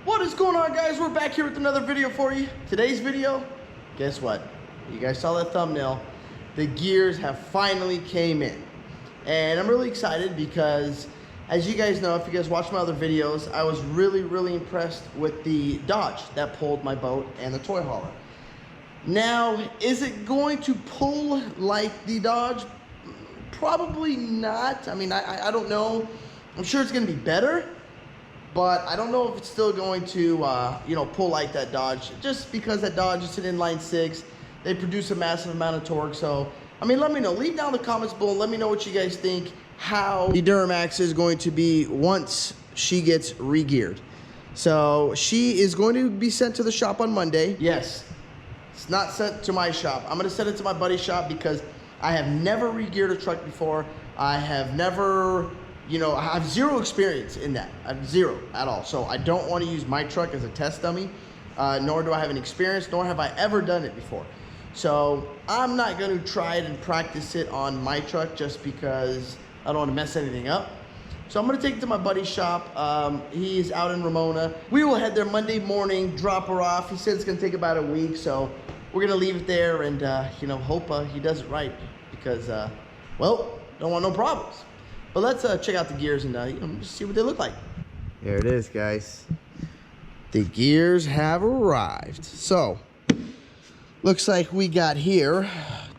What is going on, guys? We're back here with another video for you. Today's video, guess what? You guys saw that thumbnail. The gears have finally came in. And I'm really excited because, as you guys know, if you guys watch my other videos, I was really impressed with the Dodge that pulled my boat and the toy hauler. Now, is it going to pull like the Dodge? Probably not. I mean, I don't know. I'm sure it's going to be better. But I don't know if it's still going to, pull like that Dodge. Just because that Dodge is an inline six, they produce a massive amount of torque. So, I mean, let me know. Leave down in the comments below. Let me know what you guys think. How the Duramax is going to be once she gets re-geared. So she is going to be sent to the shop on Monday. Yes, it's not sent to my shop. I'm going to send it to my buddy's shop because I have never re-geared a truck before. I have never... I have zero experience in that. I have zero at all. So I don't want to use my truck as a test dummy, nor do I have any experience, nor have I ever done it before. So I'm not going to try it and practice it on my truck just because I don't want to mess anything up. So I'm going to take it to my buddy's shop. He's out in Ramona. We will head there Monday morning, drop her off. He said it's going to take about a week, so we're going to leave it there and, hope he does it right because, don't want no problems. But let's check out the gears and just see what they look like. There it is, guys. The gears have arrived. So, looks like we got here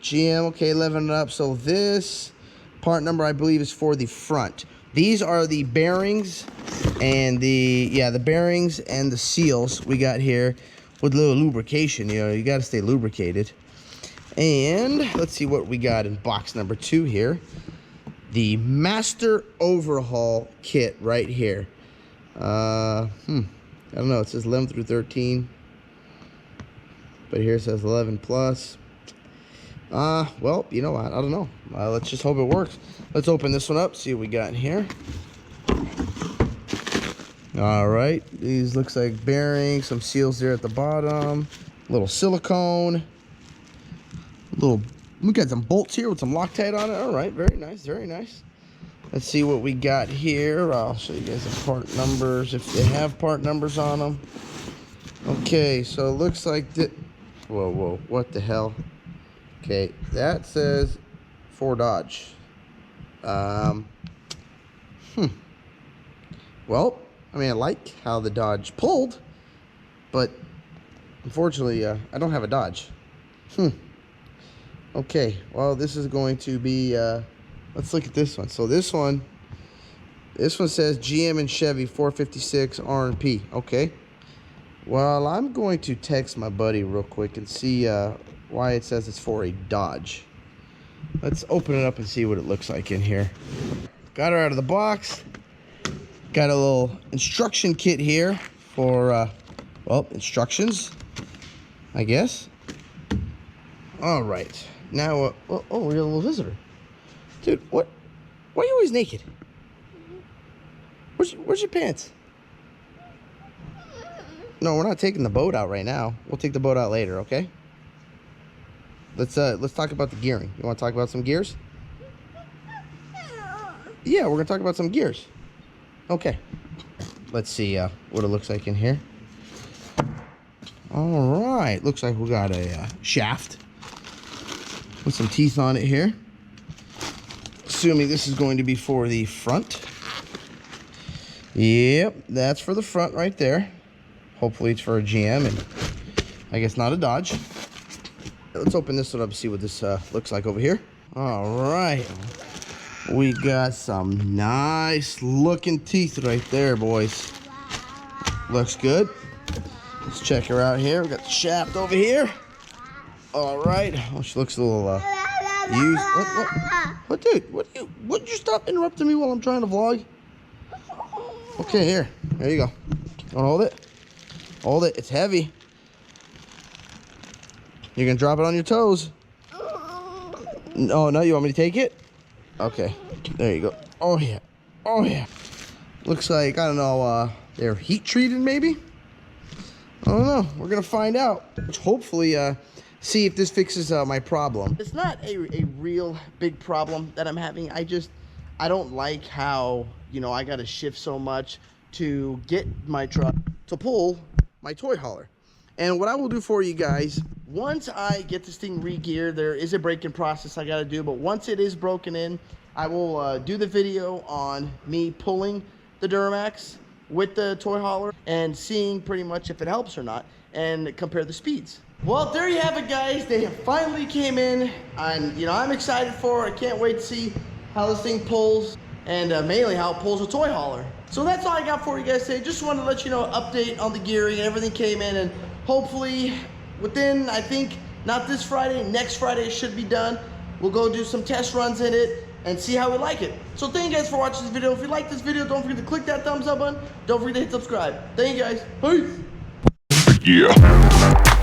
GM, okay, 11 up. So this part number, I believe, is for the front. These are the bearings and the bearings and the seals we got here with a little lubrication. You got to stay lubricated. And let's see what we got in box number 2 here. The master overhaul kit right here. I don't know. It says 11 through 13, but here it says 11 plus. Well, you know what? I don't know. Let's just hope it works. Let's open this one up. See what we got in here. All right. These looks like bearings. Some seals there at the bottom. A little silicone. We got some bolts here with some Loctite on it. All right, very nice, very nice. Let's see what we got here. I'll show you guys the part numbers if they have part numbers on them. Okay, so it looks like whoa, what the hell? Okay, that says for Dodge. Well, I mean, I like how the Dodge pulled, but unfortunately, I don't have a Dodge. Okay, well, this is going to be, let's look at this one. So this one says GM and Chevy 456 R&P. Okay. Well, I'm going to text my buddy real quick and see why it says it's for a Dodge. Let's open it up and see what it looks like in here. Got her out of the box. Got a little instruction kit here for, instructions, I guess. All right. Now, we got a little visitor. Dude, what? Why are you always naked? Where's your pants? No, we're not taking the boat out right now. We'll take the boat out later, okay? Let's talk about the gearing. You want to talk about some gears? Yeah, we're gonna talk about some gears. Okay. Let's see what it looks like in here. All right, looks like we got a shaft with some teeth on it here. Assuming this is going to be for the front. Yep, that's for the front right there. Hopefully it's for a GM and I guess not a Dodge. Let's open this one up and see what this looks like over here. All right. We got some nice looking teeth right there, boys. Looks good. Let's check her out here. We got the shaft over here. All right. Oh, she looks a little used. What, dude? Would you stop interrupting me while I'm trying to vlog? Okay, here. There you go. Want to hold it? Hold it. It's heavy. You're gonna drop it on your toes. Oh no, you want me to take it? Okay. There you go. Oh yeah. Oh yeah. Looks like, I don't know, they're heat treated maybe? I don't know. We're gonna find out. Hopefully, see if this fixes my problem. It's not a real big problem that I'm having. I don't like how, I gotta shift so much to get my truck to pull my toy hauler. And what I will do for you guys, once I get this thing re-geared, there is a break-in process I gotta do, but once it is broken in, I will do the video on me pulling the Duramax with the toy hauler and seeing pretty much if it helps or not and compare the speeds. Well, there you have it, guys. They have finally came in, and you know, I'm excited for it. I can't wait to see how this thing pulls, and mainly how it pulls a toy hauler. So that's all I got for you guys today. Just wanted to let you know, update on the gearing and everything came in, and hopefully within, I think, not this Friday, next Friday it should be done. We'll go do some test runs in it and see how we like it. So thank you guys for watching this video. If you like this video, don't forget to click that thumbs up button. Don't forget to hit subscribe. Thank you guys. Peace. Yeah.